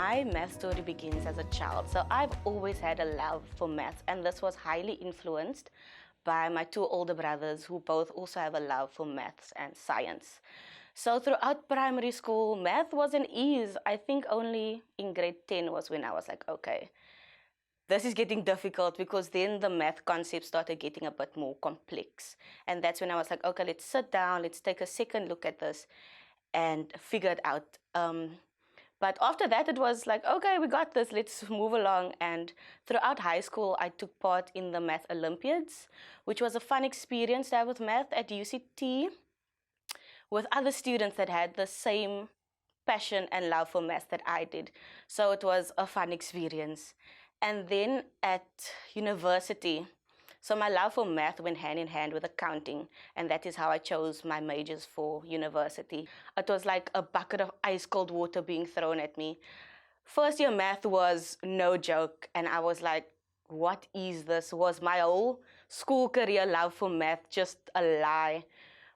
my math story begins as a child. So I've always had a love for math, and this was highly influenced by my two older brothers who both also have a love for maths and science. So throughout primary school, math was an ease. I think only in grade 10 was when I was like, okay, this is getting difficult, because then the math concepts started getting a bit more complex. And that's when I was like, okay, let's sit down, let's take a second look at this and figure it out. But after that, it was like, okay, we got this, let's move along. And throughout high school, I took part in the Math Olympiads, which was a fun experience to have with math at UCT, with other students that had the same passion and love for math that I did. So it was a fun experience. And then at university, so my love for math went hand in hand with accounting, and that is how I chose my majors for university. It was like a bucket of ice cold water being thrown at me. First year math was no joke, and I was like, what is this? Was my whole school career love for math just a lie?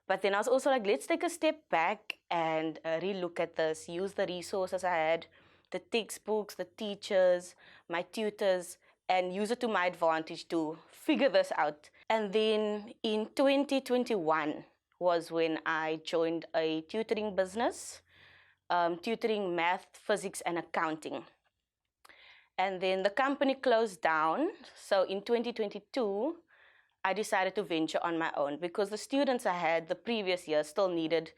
But then I was also like, let's take a step back and relook at this, use the resources I had, the textbooks, the teachers, my tutors, and use it to my advantage to figure this out. And then in 2021 was when I joined a tutoring business, tutoring math, physics, and accounting. And then the company closed down. So in 2022, I decided to venture on my own, because the students I had the previous year still needed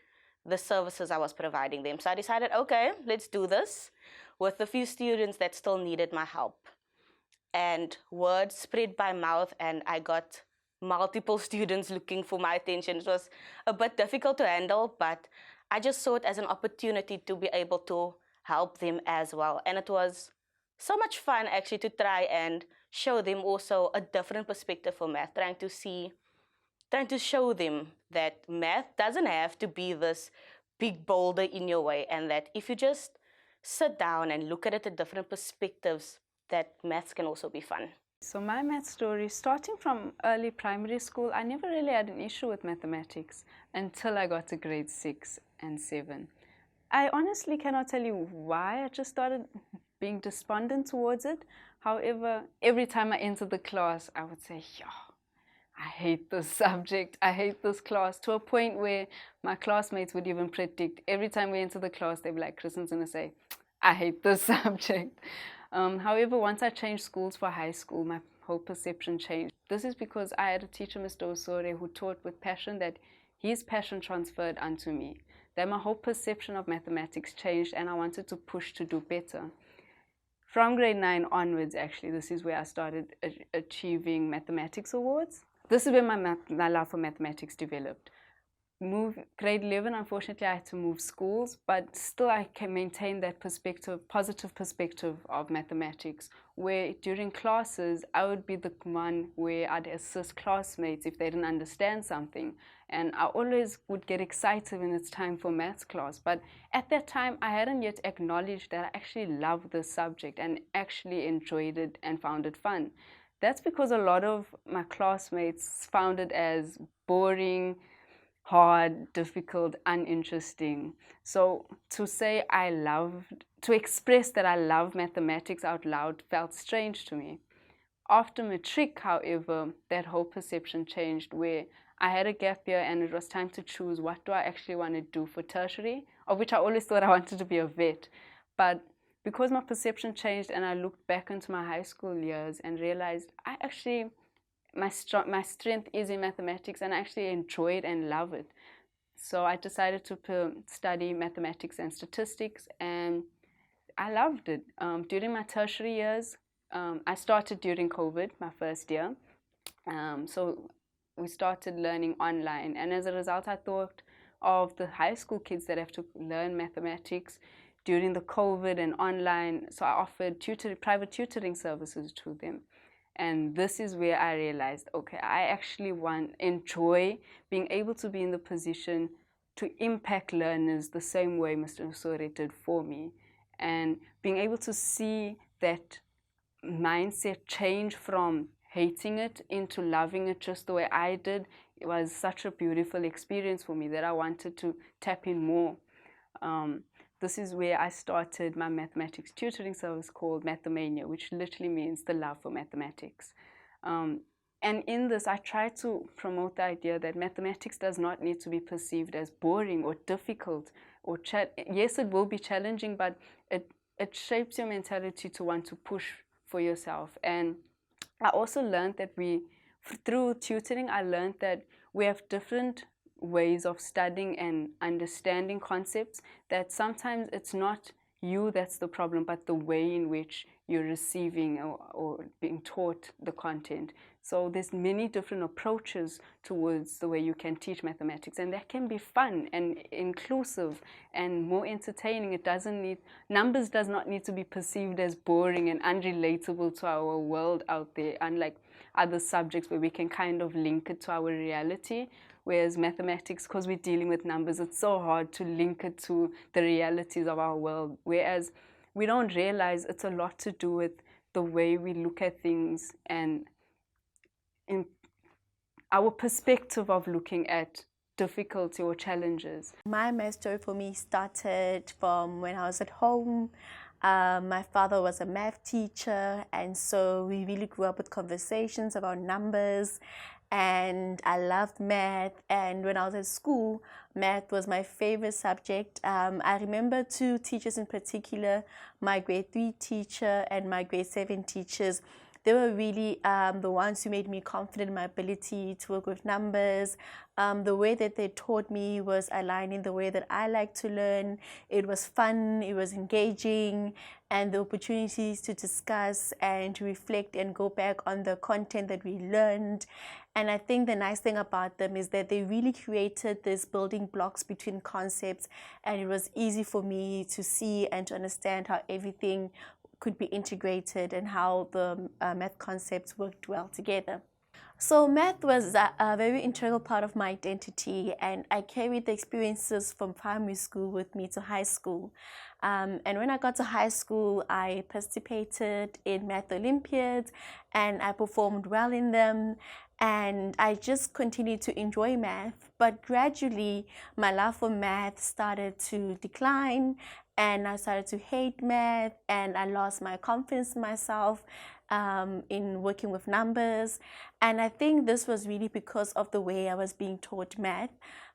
the services I was providing them. So I decided, okay, let's do this with a few students that still needed my help. And word spread by mouth, and I got multiple students looking for my attention. It was a bit difficult to handle, but I just saw it as an opportunity to be able to help them as well. And it was so much fun actually to try and show them also a different perspective for math, trying to show them that math doesn't have to be this big boulder in your way, and that if you just sit down and look at it at different perspectives, that maths can also be fun. So my math story, starting from early primary school, I never really had an issue with mathematics until I got to grade 6 and 7. I honestly cannot tell you why. I just started being despondent towards it. However, every time I entered the class, I would say, yeah, I hate this subject, I hate this class, to a point where my classmates would even predict every time we enter the class, they'd be like, Kristen's gonna say, I hate this subject. However, once I changed schools for high school, my whole perception changed. This is because I had a teacher, Mr. Osore, who taught with passion, that his passion transferred unto me. That my whole perception of mathematics changed, and I wanted to push to do better. From grade 9 onwards, actually, this is where I started achieving mathematics awards. This is where my love for mathematics developed. Grade 11, unfortunately, I had to move schools, but still I can maintain that positive perspective of mathematics, where during classes, I would be the one where I'd assist classmates if they didn't understand something. And I always would get excited when it's time for maths class. But at that time, I hadn't yet acknowledged that I actually loved the subject and actually enjoyed it and found it fun. That's because a lot of my classmates found it as boring, hard, difficult, uninteresting. So to express that I love mathematics out loud felt strange to me. After matric, however, that whole perception changed, where I had a gap year and it was time to choose what do I actually want to do for tertiary, of which I always thought I wanted to be a vet. But because my perception changed and I looked back into my high school years and realized my strength is in mathematics, and I actually enjoy it and love it. So I decided to study mathematics and statistics, and I loved it. During my tertiary years, I started during COVID, my first year. So we started learning online, and as a result, I thought of the high school kids that have to learn mathematics during the COVID and online. So I offered private tutoring services to them. And this is where I realized, okay, I actually enjoy being able to be in the position to impact learners the same way Mr. Osore did for me. And being able to see that mindset change from hating it into loving it just the way I did, it was such a beautiful experience for me that I wanted to tap in more. this is where I started my mathematics tutoring service called Mathemania, which literally means the love for mathematics. And in this, I try to promote the idea that mathematics does not need to be perceived as boring or difficult. Yes, it will be challenging, but it shapes your mentality to want to push for yourself. And I also learned that through tutoring, I learned that we have different ways of studying and understanding concepts, that sometimes it's not you that's the problem, but the way in which you're receiving or being taught the content. So there's many different approaches towards the way you can teach mathematics, and that can be fun and inclusive and more entertaining. Numbers does not need to be perceived as boring and unrelatable to our world out there, unlike other subjects where we can kind of link it to our reality. Whereas mathematics, because we're dealing with numbers, it's so hard to link it to the realities of our world. Whereas we don't realize it's a lot to do with the way we look at things and in our perspective of looking at difficulty or challenges. My math story for me started from when I was at home. My father was a math teacher, and so we really grew up with conversations about numbers, and I loved math. And when I was at school, math was my favorite subject. I remember two teachers in particular, my grade 3 teacher and my grade 7 teachers. They were really the ones who made me confident in my ability to work with numbers. The way that they taught me was aligned in the way that I like to learn. It was fun, it was engaging, and the opportunities to discuss and to reflect and go back on the content that we learned. And I think the nice thing about them is that they really created these building blocks between concepts, and it was easy for me to see and to understand how everything could be integrated and how the math concepts worked well together. So math was a very integral part of my identity, and I carried the experiences from primary school with me to high school. And when I got to high school, I participated in math Olympiads and I performed well in them. And I just continued to enjoy math, but gradually my love for math started to decline, and I started to hate math, and I lost my confidence in myself in working with numbers. And I think this was really because of the way I was being taught math.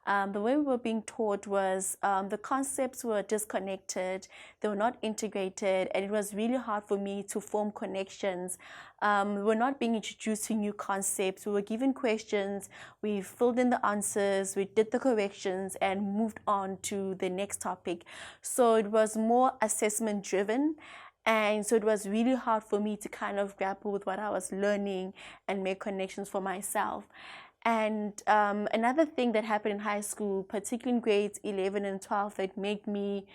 The way we were being taught was the concepts were disconnected, they were not integrated, and it was really hard for me to form connections. We were not being introduced to new concepts. We were given questions, we filled in the answers, we did the corrections, and moved on to the next topic. So it was more assessment driven. And so it was really hard for me to kind of grapple with what I was learning and make connections for myself. And another thing that happened in high school, particularly in grades 11 and 12, that made me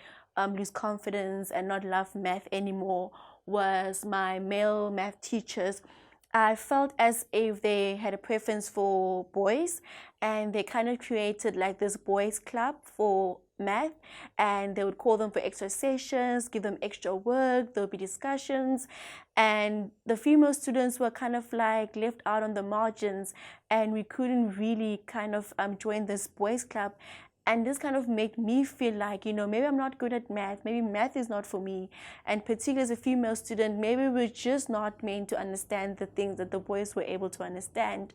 lose confidence and not love math anymore was my male math teachers. I felt as if they had a preference for boys, and they kind of created like this boys club for math, and they would call them for extra sessions, give them extra work, there would be discussions, and the female students were kind of like left out on the margins, and we couldn't really kind of join this boys club. And this kind of made me feel like, maybe I'm not good at math, maybe math is not for me. And particularly as a female student, maybe we're just not meant to understand the things that the boys were able to understand.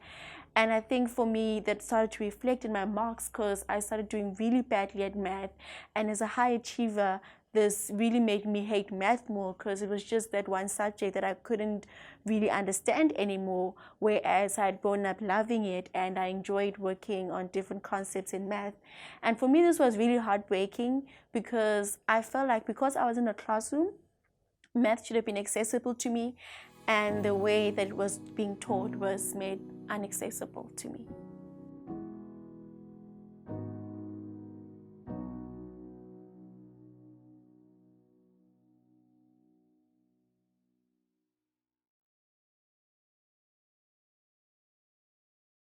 And I think for me, that started to reflect in my marks, because I started doing really badly at math. And as a high achiever, this really made me hate math more, because it was just that one subject that I couldn't really understand anymore, whereas I had grown up loving it and I enjoyed working on different concepts in math. And for me, this was really heartbreaking, because I felt like because I was in a classroom, math should have been accessible to me, and the way that it was being taught was made inaccessible to me.